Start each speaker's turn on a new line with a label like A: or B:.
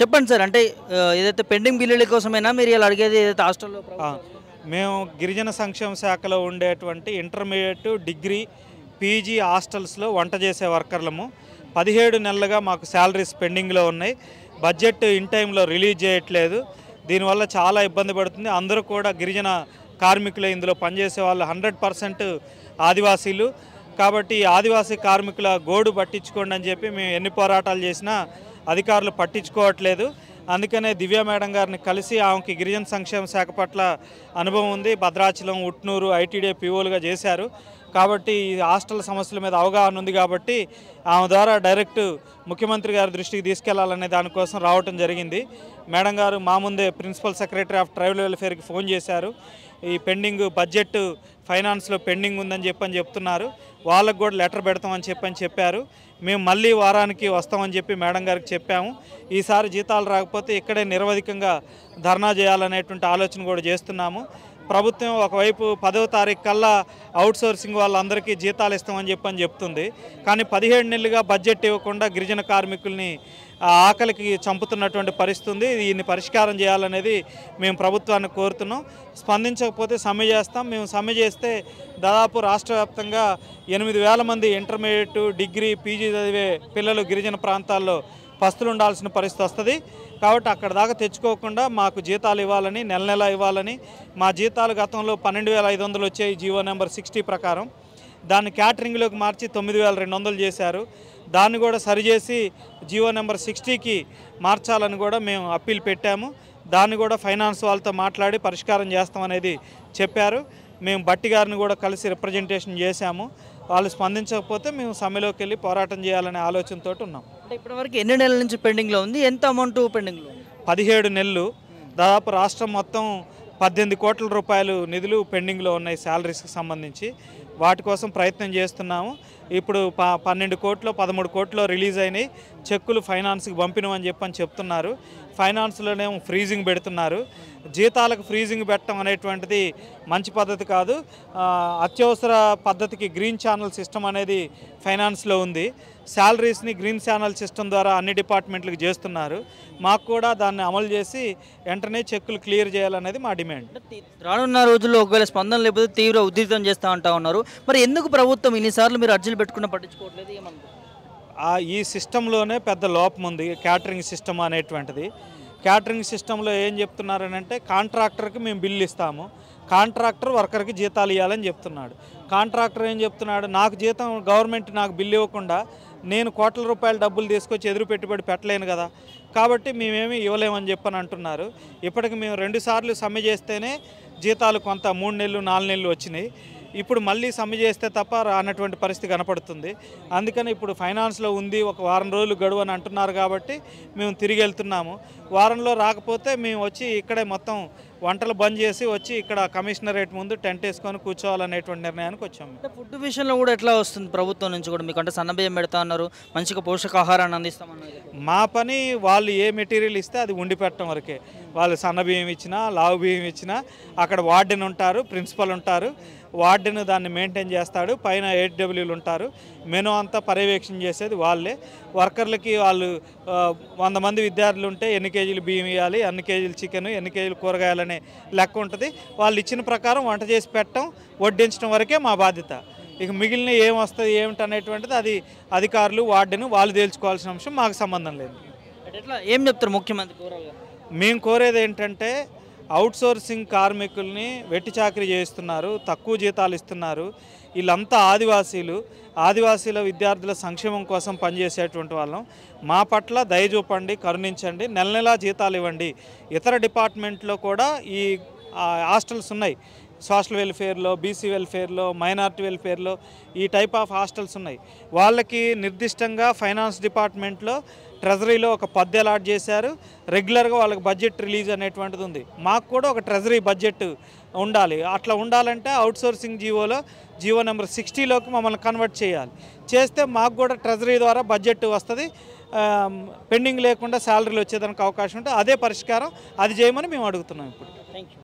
A: చెప్పండి సార్. అంటే ఏదైతే పెండింగ్ బిల్లుల కోసమేనా మీరు ఇలా అడిగేది ఏదైతే హాస్టల్‌లో
B: ఆ, మేము గిరిజన సంక్షేమ శాఖలో ఉండేటువంటి ఇంటర్మీడియట్, డిగ్రీ, పీజీ హాస్టల్స్లో వంట చేసే వర్కర్లము. 17 నెలలుగా మాకు శాలరీస్ పెండింగ్లో ఉన్నాయి. బడ్జెట్ ఇన్ టైంలో రిలీజ్ చేయట్లేదు. దీనివల్ల చాలా ఇబ్బంది పడుతుంది. అందరూ కూడా గిరిజన కార్మికులే ఇందులో పనిచేసే వాళ్ళు 100% ఆదివాసీలు. కాబట్టి ఈ ఆదివాసీ కార్మికుల గోడు పట్టించుకోండి అని చెప్పి మేము ఎన్ని పోరాటాలు చేసినా అధికారులు పట్టించుకోవట్లేదు. అందుకనే దివ్య మేడం గారిని కలిసి ఆమెకి గిరిజన సంక్షేమ శాఖ పట్ల అనుభవం ఉంది. భద్రాచలం, ఉట్నూరు ఐటీడీఏ పీఓలుగా చేశారు. కాబట్టి ఈ హాస్టల్ సమస్యల మీద అవగాహన ఉంది కాబట్టి ఆమె ద్వారా డైరెక్ట్ ముఖ్యమంత్రి గారి దృష్టికి తీసుకెళ్లాలనే దానికోసం రావటం జరిగింది. మేడం గారు మా ముందే ప్రిన్సిపల్ సెక్రటరీ ఆఫ్ ట్రైబల్ వెల్ఫేర్కి ఫోన్ చేశారు. ఈ పెండింగ్ బడ్జెట్ ఫైనాన్స్లో పెండింగ్ ఉందని చెప్తున్నారు. వాళ్ళకు కూడా లెటర్ పెడతామని చెప్పారు. మేము మళ్ళీ వారానికి వస్తామని చెప్పి మేడం గారికి చెప్పాము. ఈసారి జీతాలు రాకపోతే ఇక్కడే నిరవధికంగా ధర్నా చేయాలనేటువంటి ఆలోచన కూడా చేస్తున్నాము. ప్రభుత్వం ఒకవైపు 10వ తారీఖు కల్లా అవుట్సోర్సింగ్ వాళ్ళందరికీ జీతాలు ఇస్తామని చెప్తుంది. కానీ 17 నెలలుగా బడ్జెట్ ఇవ్వకుండా గిరిజన కార్మికుల్ని ఆకలికి చంపుతున్నటువంటి పరిస్థితి ఉంది. దీన్ని పరిష్కారం చేయాలనేది మేము ప్రభుత్వాన్ని కోరుతున్నాం. స్పందించకపోతే సమ్మె చేస్తాం. మేము సమ్మె చేస్తే దాదాపు రాష్ట్ర వ్యాప్తంగా 8,000 మంది ఇంటర్మీడియట్, డిగ్రీ, పీజీ చదివే పిల్లలు గిరిజన ప్రాంతాల్లో పస్తులు ఉండాల్సిన పరిస్థితి వస్తుంది. కాబట్టి అక్కడ దాకా తెచ్చుకోకుండా మాకు జీతాలు ఇవ్వాలని, నెల నెల ఇవ్వాలని. మా జీతాలు గతంలో 12,500 వచ్చాయి జీవో నెంబర్ 60 ప్రకారం. దాన్ని క్యాటరింగ్లోకి మార్చి 9,200 చేశారు. దాన్ని కూడా సరిచేసి జీవో నెంబర్ 60కి మార్చాలని కూడా మేము అప్పీల్ పెట్టాము. దాన్ని కూడా ఫైనాన్స్ వాళ్ళతో మాట్లాడి పరిష్కారం చేస్తామనేది చెప్పారు. మేము బట్టి గారిని కూడా కలిసి రిప్రజెంటేషన్ చేశాము. వాళ్ళు స్పందించకపోతే మేము సమ్మెలోకి వెళ్ళి పోరాటం చేయాలనే ఆలోచనతో ఉన్నాం.
A: అంటే ఇప్పటివరకు ఎన్ని నెలల నుంచి పెండింగ్‌లో ఉంది? ఎంత అమౌంట్ పెండింగ్‌లో ఉంది?
B: 17 నెలలు. దాదాపు రాష్ట్రం మొత్తం 18 కోట్ల రూపాయలు నిధులు పెండింగ్లో ఉన్నాయి శాలరీస్కి సంబంధించి. వాటి కోసం ప్రయత్నం చేస్తున్నాము. ఇప్పుడు 12 కోట్లు, 13 కోట్లు రిలీజ్ అయినాయి. చెక్కులు ఫైనాన్స్కి పంపినమని చెప్తున్నారు. ఫైనాన్స్లోనేమో ఫ్రీజింగ్ పెడుతున్నారు. జీతాలకు ఫ్రీజింగ్ పెట్టడం అనేటువంటిది మంచి పద్ధతి కాదు. అత్యవసర పద్ధతికి గ్రీన్ ఛానల్ సిస్టమ్ అనేది ఫైనాన్స్లో ఉంది. శాలరీస్ని గ్రీన్ ఛానల్ సిస్టమ్ ద్వారా అన్ని డిపార్ట్మెంట్లకు చేస్తున్నారు. మాకు కూడా దాన్ని అమలు చేసి వెంటనే చెక్కులు క్లియర్ చేయాలనేది మా డిమాండ్.
A: రానున్న రోజుల్లో ఒకవేళ స్పందన లేకపోతే తీవ్ర ఉధృతం చేస్తా అంటా ఉన్నారు. మరి ఎందుకు ప్రభుత్వం ఇన్నిసార్లు మీరు అర్జీలు పెట్టుకున్నా పట్టించుకోవట్లేదు? ఏమనుకో
B: ఈ సిస్టంలోనే పెద్ద లోపం ఉంది. క్యాటరింగ్ సిస్టమ్ అనేటువంటిది. క్యాటరింగ్ సిస్టంలో ఏం చెప్తున్నారనంటే కాంట్రాక్టర్కి మేము బిల్లు ఇస్తాము, కాంట్రాక్టర్ వర్కర్కి జీతాలు ఇవ్వాలని చెప్తున్నాడు. కాంట్రాక్టర్ ఏం చెప్తున్నాడు, నాకు జీతం గవర్నమెంట్ నాకు బిల్లు ఇవ్వకుండా నేను కోట్ల రూపాయల డబ్బులు తీసుకొచ్చి ఎదురు పెట్టుబడి పెట్టలేను కదా, కాబట్టి మేమేమి ఇవ్వలేమని అంటున్నారు. ఇప్పటికి మేము 2 సార్లు సమ్మె చేస్తేనే జీతాలు కొంత 3 నెలలు 4 నెలలు వచ్చినాయి. ఇప్పుడు మళ్ళీ సమ్మె చేస్తే తప్ప రానటువంటి పరిస్థితి కనపడుతుంది. అందుకని ఇప్పుడు ఫైనాన్స్లో ఉంది, ఒక వారం రోజులు గడువు అని అంటున్నారు కాబట్టి మేము తిరిగి వెళ్తున్నాము. వారంలో రాకపోతే మేము వచ్చి ఇక్కడే మొత్తం వంటలు బంద్ చేసి వచ్చి ఇక్కడ కమిషనరేట్ ముందు టెంట్ వేసుకొని కూర్చోవాలనేటువంటి నిర్ణయానికి వచ్చాము.
A: అంటే ఫుడ్ విషయంలో కూడా ఎట్లా వస్తుంది ప్రభుత్వం నుంచి కూడా మీకు? అంటే సన్నబియ్యం పెడతా అన్నారు, మంచిగా పోషకాహారాన్ని అందిస్తామన్నారు.
B: మా పని వాళ్ళు ఏ మెటీరియల్ ఇస్తే అది ఉండి పెట్టడం వరకే. వాళ్ళు సన్నబియ్యం ఇచ్చినా, లావు బియ్యం ఇచ్చినా అక్కడ వార్డెన్ ఉంటారు, ప్రిన్సిపల్ ఉంటారు. వార్డెన్ దాన్ని మెయింటైన్ చేస్తాడు, పైన 8Wలు ఉంటారు. మెనూ అంతా పర్యవేక్షణ చేసేది వాళ్ళే. వర్కర్లకి వాళ్ళు 100 మంది విద్యార్థులు ఉంటే ఎన్ని కేజీలు బియ్యం ఇవ్వాలి, ఎన్ని కేజీలు చికెన్, ఎన్ని కేజీలు కూరగాయలనే లెక్క ఉంటుంది. వాళ్ళు ఇచ్చిన ప్రకారం వంట చేసి పెట్టడం, వడ్డించడం వరకే మా బాధ్యత. ఇక మిగిలిన ఏం వస్తుంది ఏమిటి అనేటువంటిది అది అధికారులు, వార్డెన్ వాళ్ళు తేల్చుకోవాల్సిన అంశం, మాకు సంబంధం లేదు.
A: అంటే ఎట్లా ఏం చెప్తారు ముఖ్యమంత్రి కూరగా?
B: మేము కోరేది ఏంటంటే అవుట్సోర్సింగ్ కార్మికుల్ని వెట్టి చాకరీ చేస్తున్నారు, తక్కువ జీతాలు ఇస్తున్నారు. వీళ్ళంతా ఆదివాసీల విద్యార్థుల సంక్షేమం కోసం పనిచేసేటువంటి వాళ్ళం. మా పట్ల దయ చూపండి, కరుణించండి, నెల నెలా జీతాలు ఇవ్వండి. ఇతర డిపార్ట్మెంట్లో కూడా ఈ హాస్టల్స్ ఉన్నాయి. సోషల్ వెల్ఫేర్లో, బీసీ వెల్ఫేర్లో, మైనారిటీ వెల్ఫేర్లో ఈ టైప్ ఆఫ్ హాస్టల్స్ ఉన్నాయి. వాళ్ళకి నిర్దిష్టంగా ఫైనాన్స్ డిపార్ట్మెంట్లో ట్రెజరీలో ఒక పద్దు అలాట్ చేశారు. రెగ్యులర్గా వాళ్ళకి బడ్జెట్ రిలీజ్ అనేటువంటిది ఉంది. మాకు కూడా ఒక ట్రెజరీ బడ్జెట్ ఉండాలి. అట్లా ఉండాలంటే అవుట్సోర్సింగ్ జీవో నెంబర్ 60లోకి మమ్మల్ని కన్వర్ట్ చేస్తే మాకు కూడా ట్రెజరీ ద్వారా బడ్జెట్ వస్తుంది. పెండింగ్ లేకుండా శాలరీలు వచ్చేదానికి అవకాశం ఉంటుంది. అదే పరిష్కారం, అది చేయమని మేము అడుగుతున్నాం ఇప్పుడు.